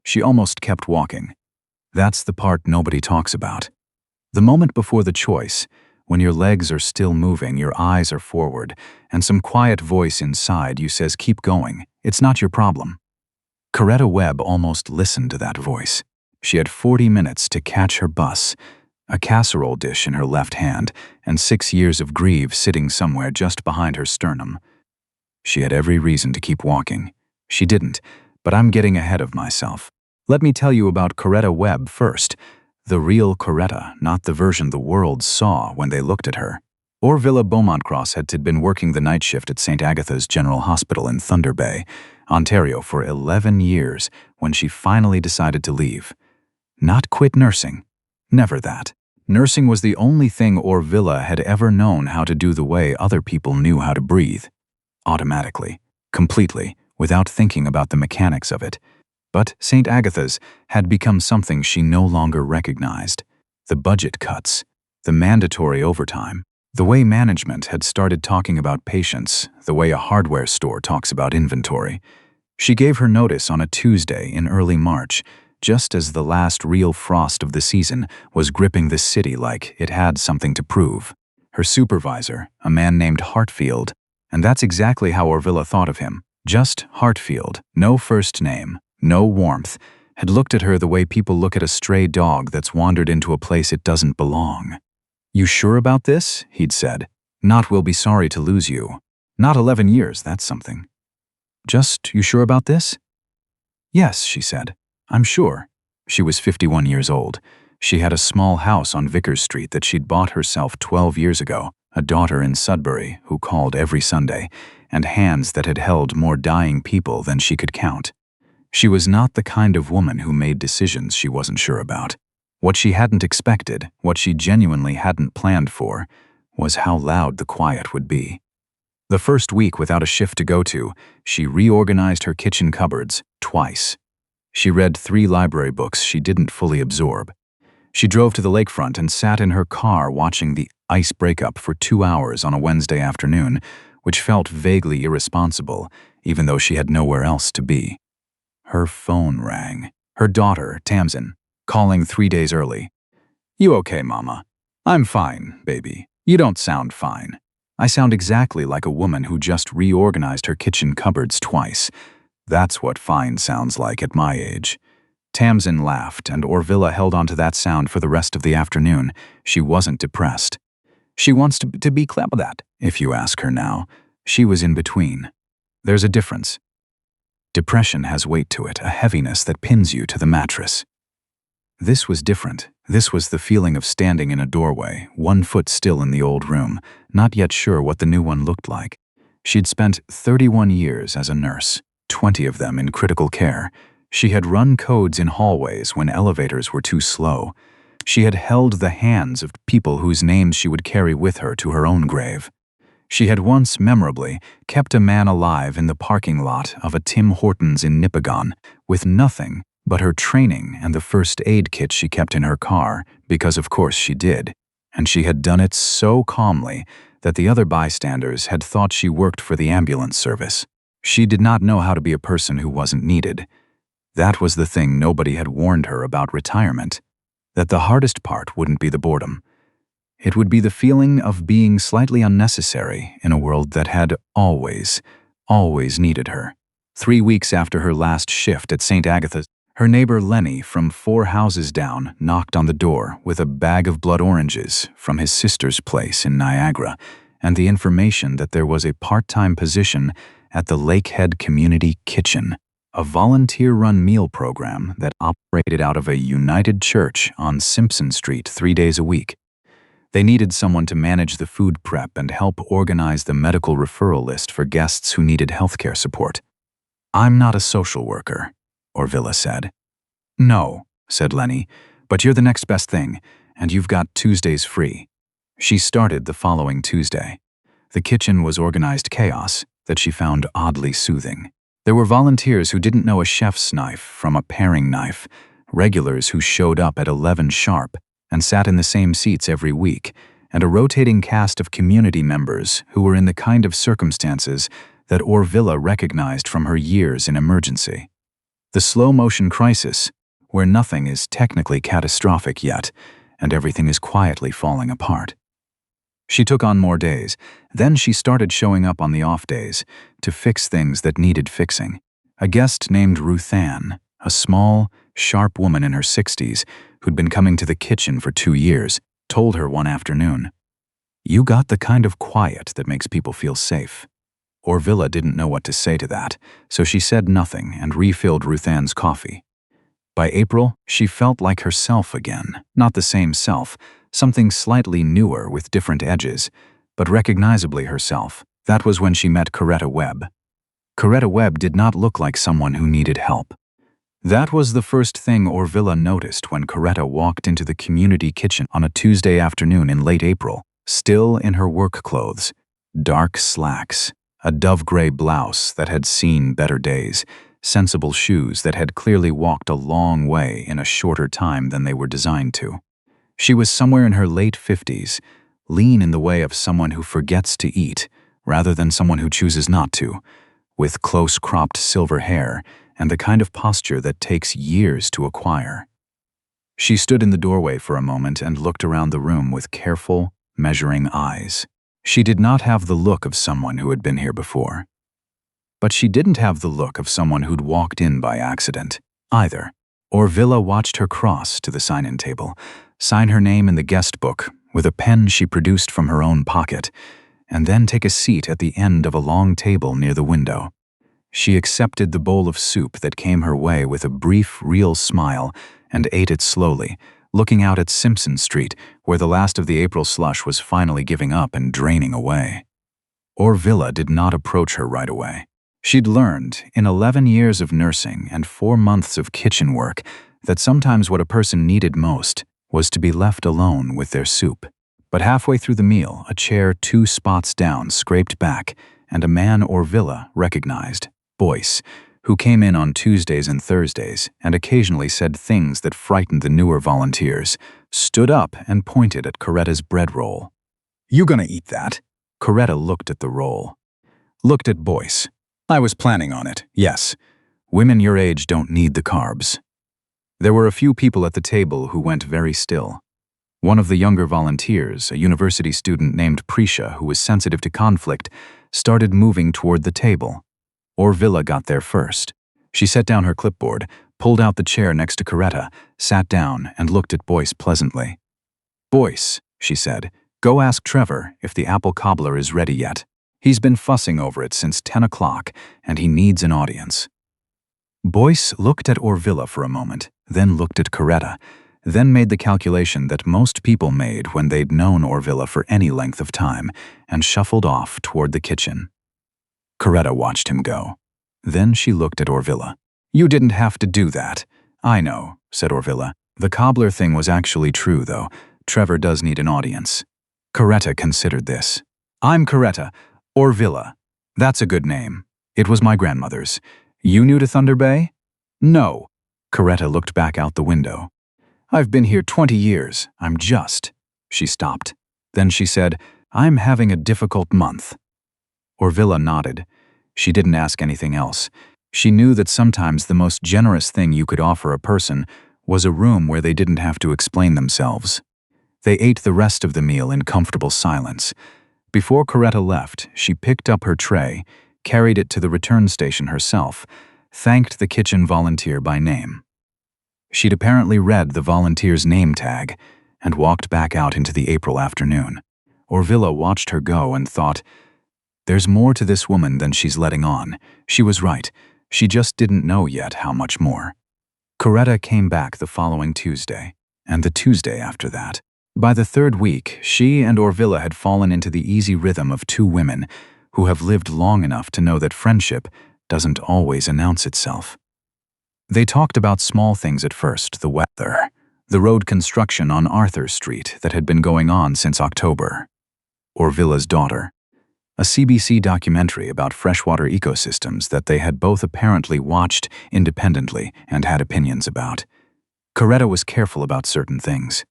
She almost kept walking. That's the part nobody talks about. The moment before the choice, when your legs are still moving, your eyes are forward, and some quiet voice inside you says, keep going, it's not your problem. Coretta Webb almost listened to that voice. She had 40 minutes to catch her bus, a casserole dish in her left hand, and 6 years of grief sitting somewhere just behind her sternum. She had every reason to keep walking. She didn't, but I'm getting ahead of myself. Let me tell you about Coretta Webb first. The real Coretta, not the version the world saw when they looked at her. Orvilla Beaumontcross had been working the night shift at St. Agatha's General Hospital in Thunder Bay, Ontario for 11 years when she finally decided to leave. Not quit nursing. Never that. Nursing was the only thing Orvilla had ever known how to do the way other people knew how to breathe. Automatically, completely, without thinking about the mechanics of it. But St. Agatha's had become something she no longer recognized. The budget cuts, the mandatory overtime, the way management had started talking about patients, the way a hardware store talks about inventory. She gave her notice on a Tuesday in early March, just as the last real frost of the season was gripping the city like it had something to prove. Her supervisor, a man named Hartfield, and that's exactly how Orvilla thought of him, just Hartfield, no first name, no warmth, had looked at her the way people look at a stray dog that's wandered into a place it doesn't belong. You sure about this? He'd said. Not we'll be sorry to lose you. Not 11 years, that's something. Just, you sure about this? Yes, she said. I'm sure. She was 51 years old. She had a small house on Vickers Street that she'd bought herself 12 years ago, a daughter in Sudbury who called every Sunday, and hands that had held more dying people than she could count. She was not the kind of woman who made decisions she wasn't sure about. What she hadn't expected, what she genuinely hadn't planned for, was how loud the quiet would be. The first week without a shift to go to, she reorganized her kitchen cupboards twice. She read 3 library books she didn't fully absorb. She drove to the lakefront and sat in her car watching the ice breakup for 2 hours on a Wednesday afternoon, which felt vaguely irresponsible, even though she had nowhere else to be. Her phone rang. Her daughter, Tamsin, calling 3 days early. You okay, Mama? I'm fine, baby. You don't sound fine. I sound exactly like a woman who just reorganized her kitchen cupboards twice. That's what fine sounds like at my age. Tamsin laughed, and Orvilla held on to that sound for the rest of the afternoon. She wasn't depressed. She wants to be clever that, if you ask her now. She was in between. There's a difference. Depression has weight to it, a heaviness that pins you to the mattress. This was different. This was the feeling of standing in a doorway, 1 foot still in the old room, not yet sure what the new one looked like. She'd spent 31 years as a nurse, 20 of them in critical care. She had run codes in hallways when elevators were too slow. She had held the hands of people whose names she would carry with her to her own grave. She had once, memorably, kept a man alive in the parking lot of a Tim Hortons in Nipigon with nothing but her training and the first aid kit she kept in her car, because of course she did. And she had done it so calmly that the other bystanders had thought she worked for the ambulance service. She did not know how to be a person who wasn't needed. That was the thing nobody had warned her about retirement, that the hardest part wouldn't be the boredom. It would be the feeling of being slightly unnecessary in a world that had always needed her. 3 weeks after her last shift at St. Agatha's, her neighbor Lenny from 4 houses down knocked on the door with a bag of blood oranges from his sister's place in Niagara and the information that there was a part-time position at the Lakehead Community Kitchen, a volunteer-run meal program that operated out of a United Church on Simpson Street 3 days a week. They needed someone to manage the food prep and help organize the medical referral list for guests who needed healthcare support. I'm not a social worker, Orvilla said. No, said Lenny, but you're the next best thing, and you've got Tuesdays free. She started the following Tuesday. The kitchen was organized chaos that she found oddly soothing. There were volunteers who didn't know a chef's knife from a paring knife, regulars who showed up at 11 sharp and sat in the same seats every week, and a rotating cast of community members who were in the kind of circumstances that Orvilla recognized from her years in emergency. The slow-motion crisis, where nothing is technically catastrophic yet, and everything is quietly falling apart. She took on more days. Then she started showing up on the off days to fix things that needed fixing. A guest named Ruth Ann, a small, sharp woman in her 60s who'd been coming to the kitchen for 2 years, told her one afternoon, "You got the kind of quiet that makes people feel safe." Orvilla didn't know what to say to that, so she said nothing and refilled Ruth Ann's coffee. By April, she felt like herself again, not the same self, something slightly newer with different edges, but recognizably herself. That was when she met Coretta Webb. Coretta Webb did not look like someone who needed help. That was the first thing Orvilla noticed when Coretta walked into the community kitchen on a Tuesday afternoon in late April, still in her work clothes, dark slacks, a dove-gray blouse that had seen better days, sensible shoes that had clearly walked a long way in a shorter time than they were designed to. She was somewhere in her late 50s, lean in the way of someone who forgets to eat, rather than someone who chooses not to, with close-cropped silver hair and the kind of posture that takes years to acquire. She stood in the doorway for a moment and looked around the room with careful, measuring eyes. She did not have the look of someone who had been here before. But she didn't have the look of someone who'd walked in by accident, either. Orvilla watched her cross to the sign-in table, sign her name in the guest book with a pen she produced from her own pocket, and then take a seat at the end of a long table near the window. She accepted the bowl of soup that came her way with a brief, real smile and ate it slowly, looking out at Simpson Street, where the last of the April slush was finally giving up and draining away. Orvilla did not approach her right away. She'd learned, in 11 years of nursing and 4 months of kitchen work, that sometimes what a person needed most was to be left alone with their soup. But halfway through the meal, a chair 2 spots down scraped back, and a man Orvilla recognized, Boyce, who came in on Tuesdays and Thursdays and occasionally said things that frightened the newer volunteers, stood up and pointed at Coretta's bread roll. "You gonna eat that?" Coretta looked at the roll. Looked at Boyce. "I was planning on it, yes. Women your age don't need the carbs." There were a few people at the table who went very still. One of the younger volunteers, a university student named Prisha who was sensitive to conflict, started moving toward the table. Orvilla got there first. She set down her clipboard, pulled out the chair next to Coretta, sat down, and looked at Boyce pleasantly. "Boyce," she said, "go ask Trevor if the apple cobbler is ready yet. He's been fussing over it since 10 o'clock, and he needs an audience." Boyce looked at Orvilla for a moment, then looked at Coretta, then made the calculation that most people made when they'd known Orvilla for any length of time, and shuffled off toward the kitchen. Coretta watched him go. Then she looked at Orvilla. "You didn't have to do that." "I know," said Orvilla. "The cobbler thing was actually true, though. Trevor does need an audience." Coretta considered this. "I'm Coretta. Orvilla. That's a good name. It was my grandmother's. You new to Thunder Bay?" "No." Coretta looked back out the window. "I've been here 20 years. I'm just." She stopped. Then she said, "I'm having a difficult month." Orvilla nodded. She didn't ask anything else. She knew that sometimes the most generous thing you could offer a person was a room where they didn't have to explain themselves. They ate the rest of the meal in comfortable silence. Before Coretta left, she picked up her tray, carried it to the return station herself, thanked the kitchen volunteer by name. She'd apparently read the volunteer's name tag and walked back out into the April afternoon. Orvilla watched her go and thought, "There's more to this woman than she's letting on." She was right. She just didn't know yet how much more. Coretta came back the following Tuesday, and the Tuesday after that. By the 3rd week, she and Orvilla had fallen into the easy rhythm of 2 women who have lived long enough to know that friendship doesn't always announce itself. They talked about small things at first, the weather, the road construction on Arthur Street that had been going on since October, Orvilla's daughter, a CBC documentary about freshwater ecosystems that they had both apparently watched independently and had opinions about. Coretta was careful about certain things.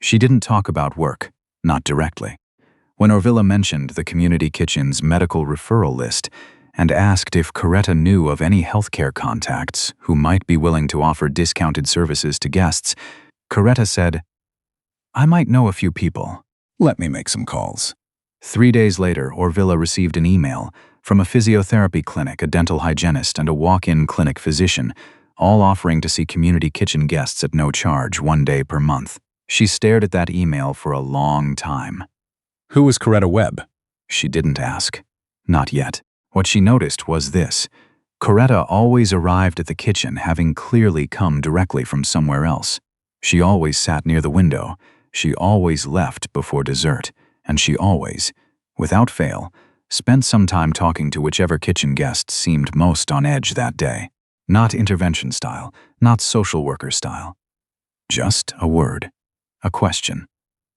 She didn't talk about work, not directly. When Orvilla mentioned the community kitchen's medical referral list and asked if Coretta knew of any healthcare contacts who might be willing to offer discounted services to guests, Coretta said, "I might know a few people. Let me make some calls." 3 days later, Orvilla received an email from a physiotherapy clinic, a dental hygienist, and a walk-in clinic physician, all offering to see community kitchen guests at no charge 1 day per month. She stared at that email for a long time. Who was Coretta Webb? She didn't ask. Not yet. What she noticed was this. Coretta always arrived at the kitchen having clearly come directly from somewhere else. She always sat near the window. She always left before dessert. And she always, without fail, spent some time talking to whichever kitchen guest seemed most on edge that day. Not intervention style, not social worker style. Just a word, a question.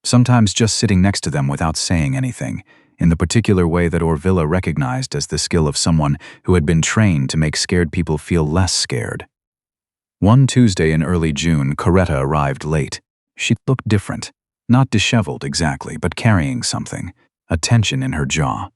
Sometimes just sitting next to them without saying anything, in the particular way that Orvilla recognized as the skill of someone who had been trained to make scared people feel less scared. One Tuesday in early June, Coretta arrived late. She looked different. Not disheveled exactly, but carrying something, a tension in her jaw,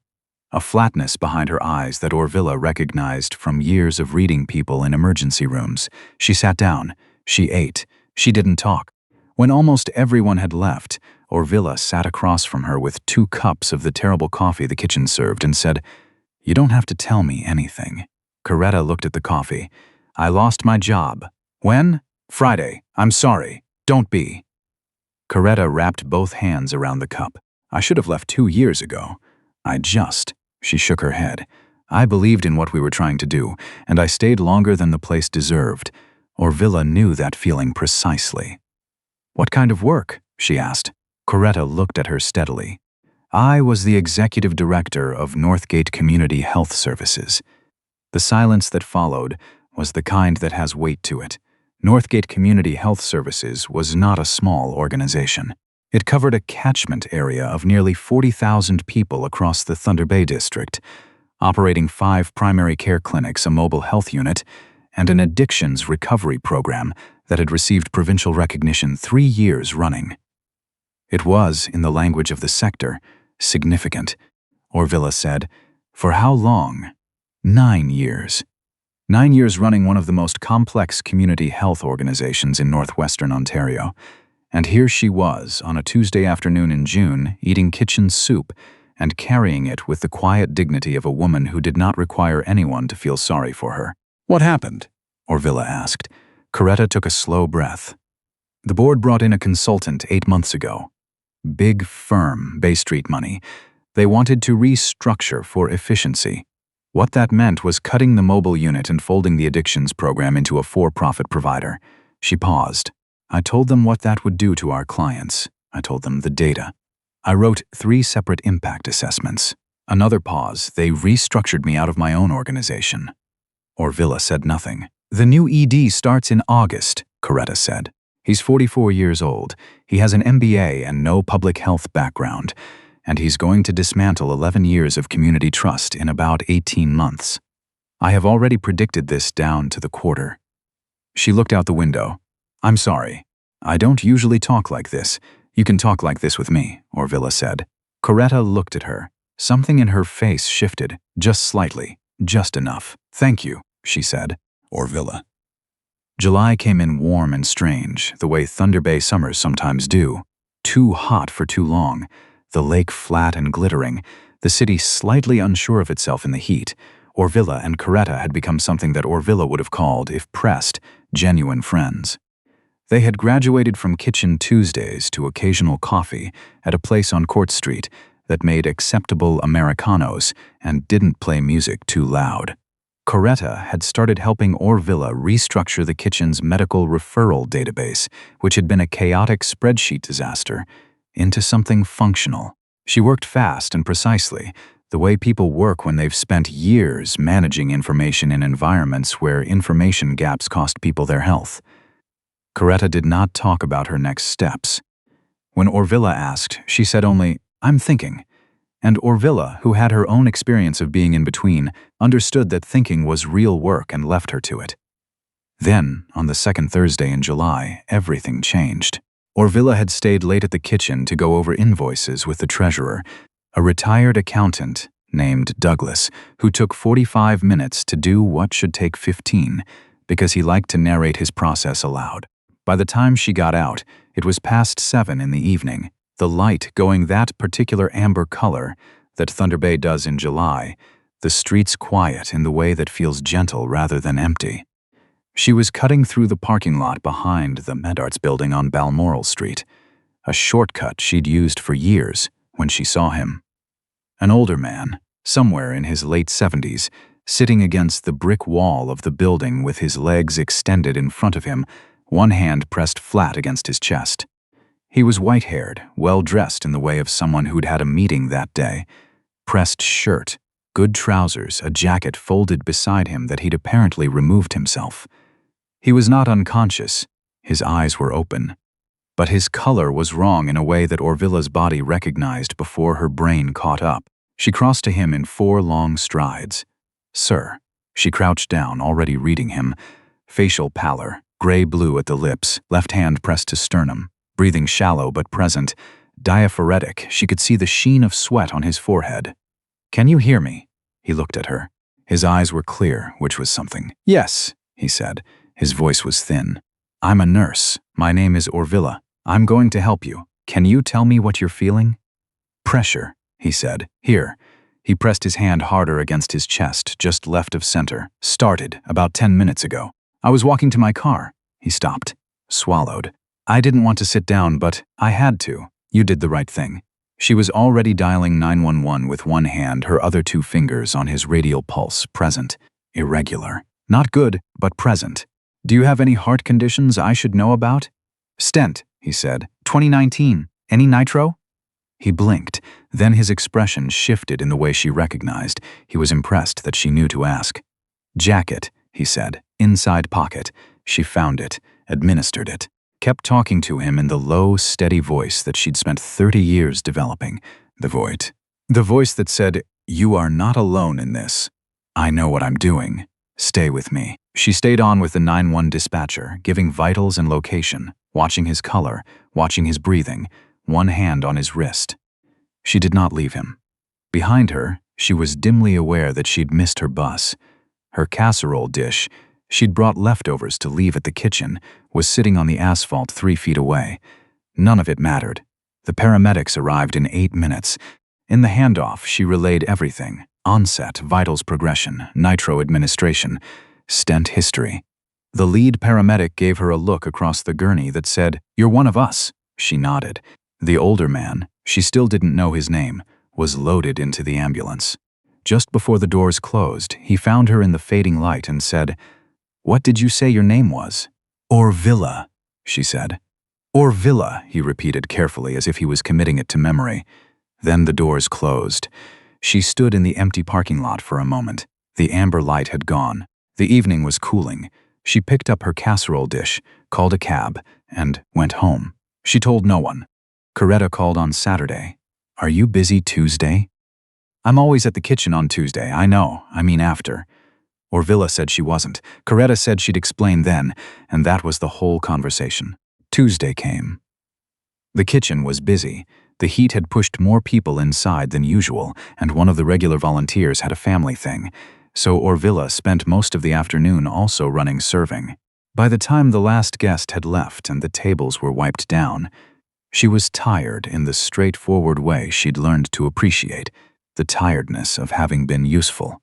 a flatness behind her eyes that Orvilla recognized from years of reading people in emergency rooms. She sat down. She ate. She didn't talk. When almost everyone had left, Orvilla sat across from her with 2 cups of the terrible coffee the kitchen served and said, "You don't have to tell me anything." Coretta looked at the coffee. "I lost my job." "When?" "Friday. I'm sorry. Don't be." Coretta wrapped both hands around the cup. "I should have left 2 years ago. She shook her head. "I believed in what we were trying to do, and I stayed longer than the place deserved." Orvilla knew that feeling precisely. "What kind of work?" she asked. Coretta looked at her steadily. "I was the executive director of Northgate Community Health Services." The silence that followed was the kind that has weight to it. Northgate Community Health Services was not a small organization. It covered a catchment area of nearly 40,000 people across the Thunder Bay district, operating 5 primary care clinics, a mobile health unit, and an addictions recovery program that had received provincial recognition 3 years running. It was, in the language of the sector, significant. Orvilla said, "For how long?" 9 years. 9 years running one of the most complex community health organizations in northwestern Ontario. And here she was, on a Tuesday afternoon in June, eating kitchen soup and carrying it with the quiet dignity of a woman who did not require anyone to feel sorry for her. "What happened?" Orvilla asked. Coretta took a slow breath. "The board brought in a consultant 8 months ago. Big firm, Bay Street money. They wanted to restructure for efficiency. What that meant was cutting the mobile unit and folding the addictions program into a for-profit provider." She paused. "I told them what that would do to our clients. I told them the data. I wrote 3 separate impact assessments." Another pause. "They restructured me out of my own organization." Orvilla said nothing. "The new ED starts in August," Coretta said. "He's 44 years old. He has an MBA and no public health background. And he's going to dismantle 11 years of community trust in about 18 months. I have already predicted this down to the quarter." She looked out the window. "I'm sorry. I don't usually talk like this. You can talk like this with me," Orvilla said. Coretta looked at her. Something in her face shifted, just slightly, just enough. "Thank you," she said. Orvilla. July came in warm and strange, the way Thunder Bay summers sometimes do. Too hot for too long. The lake flat and glittering, the city slightly unsure of itself in the heat. Orvilla and Coretta had become something that Orvilla would have called, if pressed, genuine friends. They had graduated from Kitchen Tuesdays to occasional coffee at a place on Court Street that made acceptable Americanos and didn't play music too loud. Coretta had started helping Orvilla restructure the kitchen's medical referral database, which had been a chaotic spreadsheet disaster, into something functional. She worked fast and precisely, the way people work when they've spent years managing information in environments where information gaps cost people their health. Coretta did not talk about her next steps. When Orvilla asked, she said only, "I'm thinking." And Orvilla, who had her own experience of being in between, understood that thinking was real work and left her to it. Then, on the second Thursday in July, everything changed. Orvilla had stayed late at the kitchen to go over invoices with the treasurer, a retired accountant, named Douglas, who took 45 minutes to do what should take 15, because he liked to narrate his process aloud. By the time she got out, it was past 7 in the evening, the light going that particular amber color that Thunder Bay does in July, the streets quiet in the way that feels gentle rather than empty. She was cutting through the parking lot behind the MedArts building on Balmoral Street, a shortcut she'd used for years when she saw him. An older man, somewhere in his late 70s, sitting against the brick wall of the building with his legs extended in front of him, one hand pressed flat against his chest. He was white-haired, well-dressed in the way of someone who'd had a meeting that day. Pressed shirt, good trousers, a jacket folded beside him that he'd apparently removed himself. He was not unconscious. His eyes were open. But his color was wrong in a way that Orvilla's body recognized before her brain caught up. She crossed to him in 4 long strides. "Sir." She crouched down, already reading him. Facial pallor, gray-blue at the lips, left hand pressed to sternum. Breathing shallow but present. Diaphoretic, she could see the sheen of sweat on his forehead. "Can you hear me?" He looked at her. His eyes were clear, which was something. "Yes," he said. His voice was thin. "I'm a nurse. My name is Orvilla. I'm going to help you. Can you tell me what you're feeling?" "Pressure," he said. "Here." He pressed his hand harder against his chest, just left of center. "Started about 10 minutes ago. I was walking to my car." He stopped. Swallowed. "I didn't want to sit down, but I had to. You did the right thing." She was already dialing 911 with one hand, her other 2 fingers on his radial pulse, present. Irregular. Not good, but present. "Do you have any heart conditions I should know about?" "Stent," he said. 2019. Any nitro?" He blinked. Then his expression shifted in the way she recognized. He was impressed that she knew to ask. "Jacket," he said. "Inside pocket." She found it, administered it. Kept talking to him in the low, steady voice that she'd spent 30 years developing. The voice that said, "You are not alone in this. I know what I'm doing. Stay with me." She stayed on with the 911 dispatcher, giving vitals and location, watching his color, watching his breathing, one hand on his wrist. She did not leave him. Behind her, she was dimly aware that she'd missed her bus. Her casserole dish, she'd brought leftovers to leave at the kitchen, was sitting on the asphalt 3 feet away. None of it mattered. The paramedics arrived in 8 minutes. In the handoff, she relayed everything: onset, vitals progression, nitro administration, stent history. The lead paramedic gave her a look across the gurney that said, "You're one of us." She nodded. The older man, she still didn't know his name, was loaded into the ambulance. Just before the doors closed, he found her in the fading light and said, "What did you say your name was?" "Orvilla," she said. "Orvilla," he repeated carefully as if he was committing it to memory. Then the doors closed. She stood in the empty parking lot for a moment. The amber light had gone. The evening was cooling. She picked up her casserole dish, called a cab, and went home. She told no one. Coretta called on Saturday. "Are you busy Tuesday?" "I'm always at the kitchen on Tuesday, I know, I mean after." Orvilla said she wasn't. Coretta said she'd explain then, and that was the whole conversation. Tuesday came. The kitchen was busy. The heat had pushed more people inside than usual, and one of the regular volunteers had a family thing, so Orvilla spent most of the afternoon also running serving. By the time the last guest had left and the tables were wiped down, she was tired in the straightforward way she'd learned to appreciate, the tiredness of having been useful.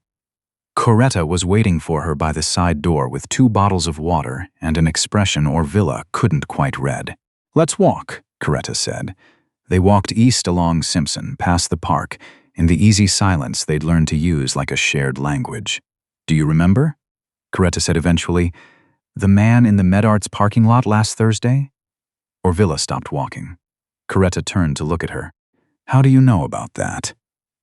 Coretta was waiting for her by the side door with 2 bottles of water and an expression Orvilla couldn't quite read. "Let's walk," Coretta said. They walked east along Simpson, past the park, in the easy silence they'd learned to use like a shared language. "Do you remember?" Coretta said eventually. "The man in the MedArts parking lot last Thursday?" Orvilla stopped walking. Coretta turned to look at her. "How do you know about that?"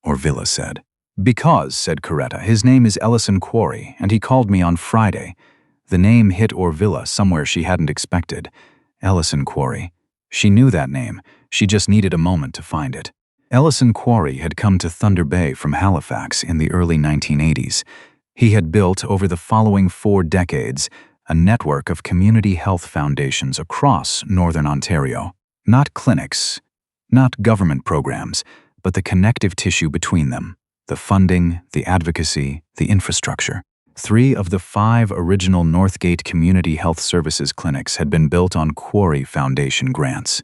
Orvilla said. "Because," said Coretta, "his name is Ellison Quarry, and he called me on Friday." The name hit Orvilla somewhere she hadn't expected. Ellison Quarry. She knew that name. She just needed a moment to find it. Ellison Quarry had come to Thunder Bay from Halifax in the early 1980s. He had built, over the following 4 decades, a network of community health foundations across Northern Ontario. Not clinics, not government programs, but the connective tissue between them. the funding, the advocacy, the infrastructure. 3 of the 5 original Northgate Community Health Services clinics had been built on Quarry Foundation grants.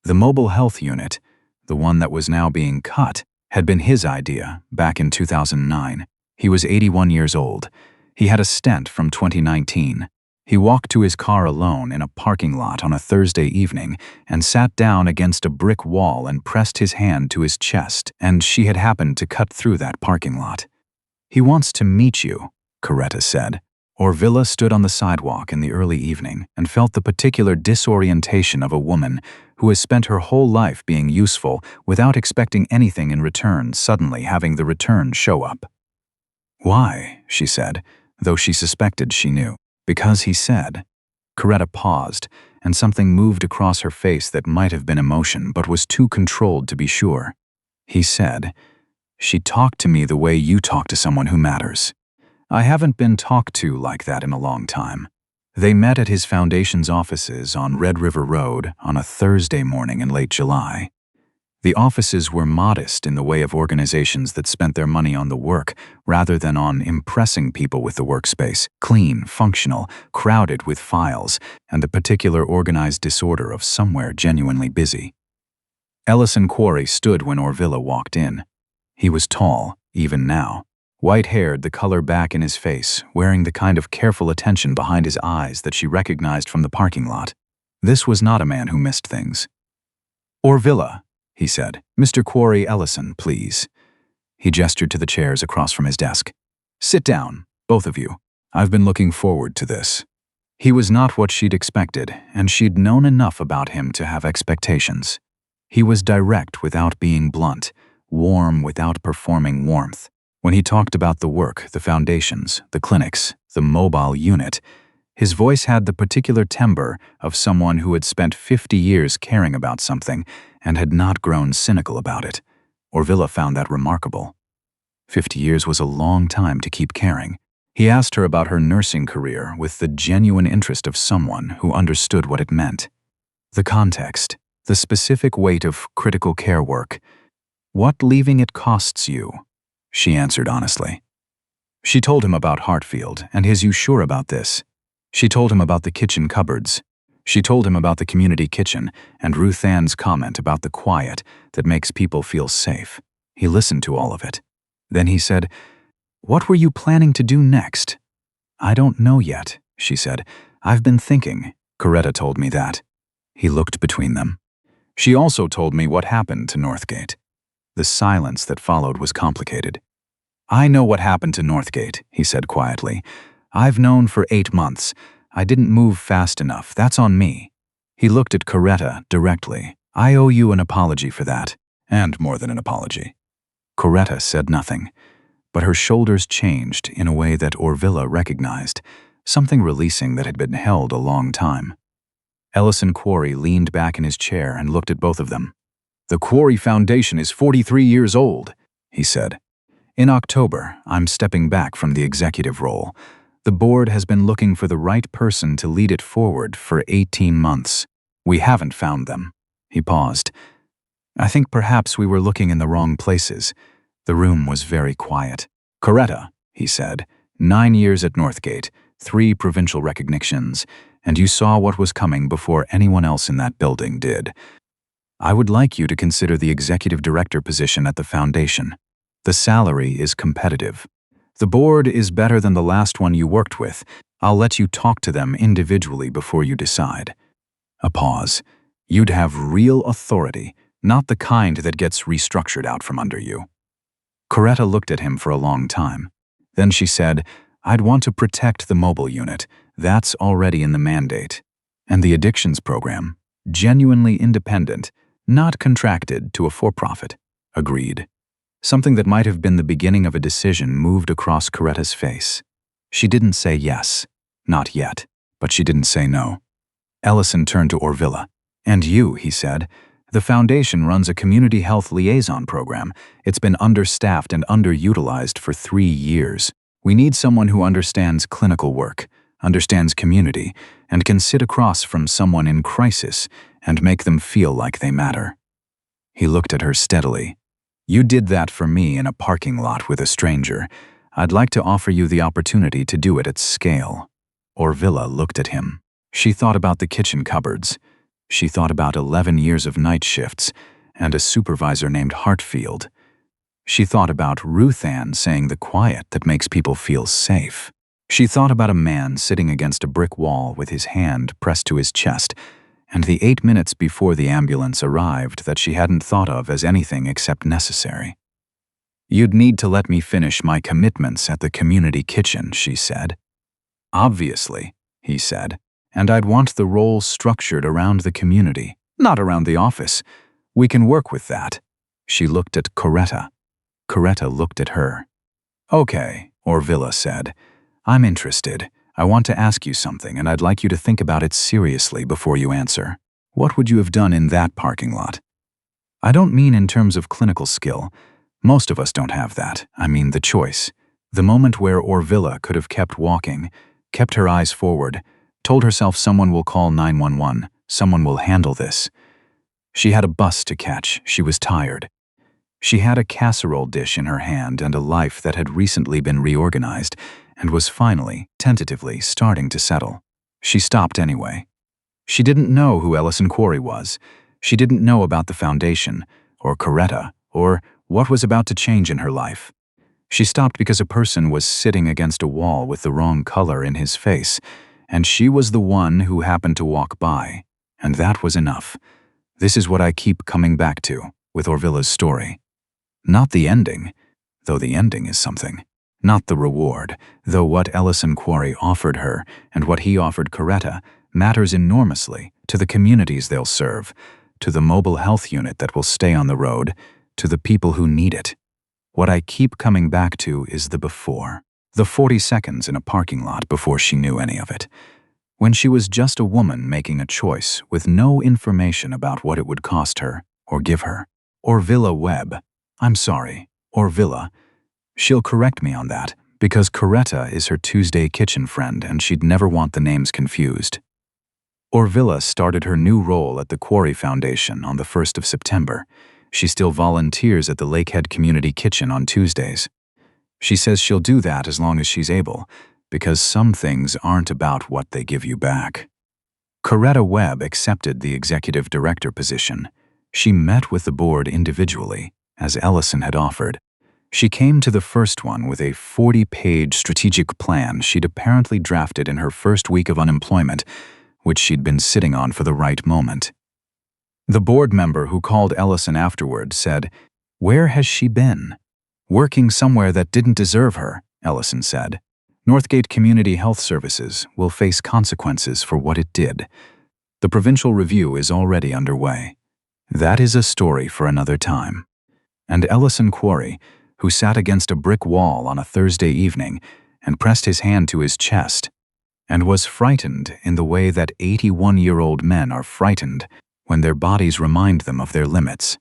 The mobile health unit, the one that was now being cut, had been his idea back in 2009. He was 81 years old. He had a stent from 2019. He walked to his car alone in a parking lot on a Thursday evening and sat down against a brick wall and pressed his hand to his chest, and she had happened to cut through that parking lot. "He wants to meet you," Coretta said. Orvilla stood on the sidewalk in the early evening and felt the particular disorientation of a woman who has spent her whole life being useful without expecting anything in return suddenly having the return show up. "Why?" she said, though she suspected she knew. "Because he said." Coretta paused, and something moved across her face that might have been emotion but was too controlled to be sure. He said, "She talked to me the way you talk to someone who matters." I haven't been talked to like that in a long time. They met at his foundation's offices on Red River Road on a Thursday morning in late July. The offices were modest in the way of organizations that spent their money on the work rather than on impressing people with the workspace, clean, functional, crowded with files, and the particular organized disorder of somewhere genuinely busy. Ellison Quarry stood when Orvilla walked in. He was tall, even now. White-haired, the color back in his face, wearing the kind of careful attention behind his eyes that she recognized from the parking lot. This was not a man who missed things. "Orvilla," he said. "Mr. Quarry Ellison, please." He gestured to the chairs across from his desk. "Sit down, both of you. I've been looking forward to this." He was not what she'd expected, and she'd known enough about him to have expectations. He was direct without being blunt, warm without performing warmth. When he talked about the work, the foundations, the clinics, the mobile unit, his voice had the particular timbre of someone who had spent 50 years caring about something and had not grown cynical about it. Orvilla found that remarkable. 50 years was a long time to keep caring. He asked her about her nursing career with the genuine interest of someone who understood what it meant. The context, the specific weight of critical care work. "What leaving it costs you?" She answered honestly. She told him about Hartfield and his "You sure about this?" She told him about the kitchen cupboards. She told him about the community kitchen and Ruth Ann's comment about the quiet that makes people feel safe. He listened to all of it. Then he said, "What were you planning to do next?" "I don't know yet," she said. "I've been thinking. Coretta told me that." He looked between them. "She also told me what happened to Northgate." The silence that followed was complicated. "I know what happened to Northgate," he said quietly. "I've known for 8 months. I didn't move fast enough. That's on me." He looked at Coretta directly. "I owe you an apology for that, and more than an apology." Coretta said nothing, but her shoulders changed in a way that Orvilla recognized, something releasing that had been held a long time. Ellison Quarry leaned back in his chair and looked at both of them. "The Quarry Foundation is 43 years old," he said. "In October, I'm stepping back from the executive role. The board has been looking for the right person to lead it forward for 18 months. We haven't found them." He paused. "I think perhaps we were looking in the wrong places." The room was very quiet. "Coretta," he said, 9 years at Northgate, 3 provincial recognitions, and you saw what was coming before anyone else in that building did. I would like you to consider the executive director position at the foundation. The salary is competitive. The board is better than the last one you worked with. I'll let you talk to them individually before you decide." A pause. "You'd have real authority, not the kind that gets restructured out from under you." Coretta looked at him for a long time. Then she said, "I'd want to protect the mobile unit. That's already in the mandate. And the addictions program, genuinely independent, not contracted to a for-profit." Agreed. Something that might have been the beginning of a decision moved across Coretta's face. She didn't say yes, not yet, but she didn't say no. Ellison turned to Orvilla. "And you," he said. "The foundation runs a community health liaison program. It's been understaffed and underutilized for 3 years. We need someone who understands clinical work, understands community, and can sit across from someone in crisis and make them feel like they matter." He looked at her steadily. You did that for me in a parking lot with a stranger. I'd like to offer you the opportunity to do it at scale." Orvilla looked at him. She thought about the kitchen cupboards. She thought about 11 years of night shifts and a supervisor named Hartfield. She thought about Ruth Ann saying the quiet that makes people feel safe. She thought about a man sitting against a brick wall with his hand pressed to his chest, and the 8 minutes before the ambulance arrived that she hadn't thought of as anything except necessary. "You'd need to let me finish my commitments at the community kitchen," she said. "Obviously," he said, "and I'd want the role structured around the community, not around the office. We can work with that." She looked at Coretta. Coretta looked at her. "Okay," Orvilla said. "I'm interested. I want to ask you something, and I'd like you to think about it seriously before you answer. What would you have done in that parking lot?" "I don't mean in terms of clinical skill. Most of us don't have that. I mean the choice. The moment where Orvilla could have kept walking, kept her eyes forward, told herself someone will call 911, someone will handle this. She had a bus to catch. She was tired. She had a casserole dish in her hand and a life that had recently been reorganized and was finally, tentatively, starting to settle. She stopped anyway. She didn't know who Ellison Quarry was. She didn't know about the foundation, or Coretta, or what was about to change in her life. She stopped because a person was sitting against a wall with the wrong color in his face, and she was the one who happened to walk by, and that was enough. This is what I keep coming back to with Orvilla's story. Not the ending, though the ending is something. Not the reward, though what Ellison Quarry offered her and what he offered Coretta matters enormously to the communities they'll serve, to the mobile health unit that will stay on the road, to the people who need it. What I keep coming back to is the before. The 40 seconds in a parking lot before she knew any of it. When she was just a woman making a choice with no information about what it would cost her or give her. Orvilla Webb. I'm sorry, Orvilla. She'll correct me on that, because Coretta is her Tuesday kitchen friend and she'd never want the names confused. Orvilla started her new role at the Quarry Foundation on the 1st of September. She still volunteers at the Lakehead Community Kitchen on Tuesdays. She says she'll do that as long as she's able, because some things aren't about what they give you back. Coretta Webb accepted the executive director position. She met with the board individually, as Ellison had offered. She came to the first one with a 40-page strategic plan she'd apparently drafted in her first week of unemployment, which she'd been sitting on for the right moment. The board member who called Ellison afterward said, "Where has she been?" "Working somewhere that didn't deserve her," Ellison said. "Northgate Community Health Services will face consequences for what it did. The provincial review is already underway. That is a story for another time." And Ellison Quarry, who sat against a brick wall on a Thursday evening and pressed his hand to his chest, and was frightened in the way that 81-year-old men are frightened when their bodies remind them of their limits.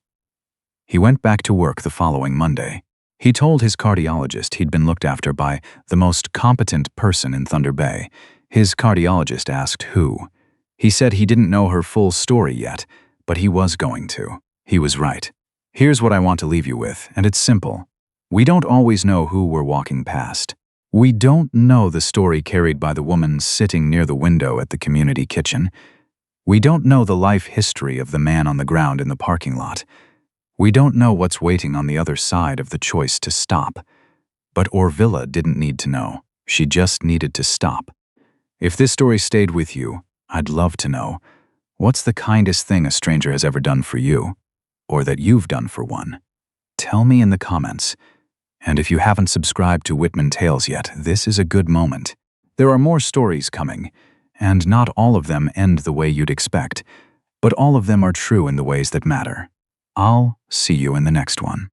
He went back to work the following Monday. He told his cardiologist he'd been looked after by the most competent person in Thunder Bay. His cardiologist asked who. He said he didn't know her full story yet, but he was going to. He was right. Here's what I want to leave you with, and it's simple. We don't always know who we're walking past. We don't know the story carried by the woman sitting near the window at the community kitchen. We don't know the life history of the man on the ground in the parking lot. We don't know what's waiting on the other side of the choice to stop. But Orvilla didn't need to know. She just needed to stop. If this story stayed with you, I'd love to know, what's the kindest thing a stranger has ever done for you? Or that you've done for one? Tell me in the comments. And if you haven't subscribed to Whitman Tales yet, this is a good moment. There are more stories coming, and not all of them end the way you'd expect, but all of them are true in the ways that matter. I'll see you in the next one.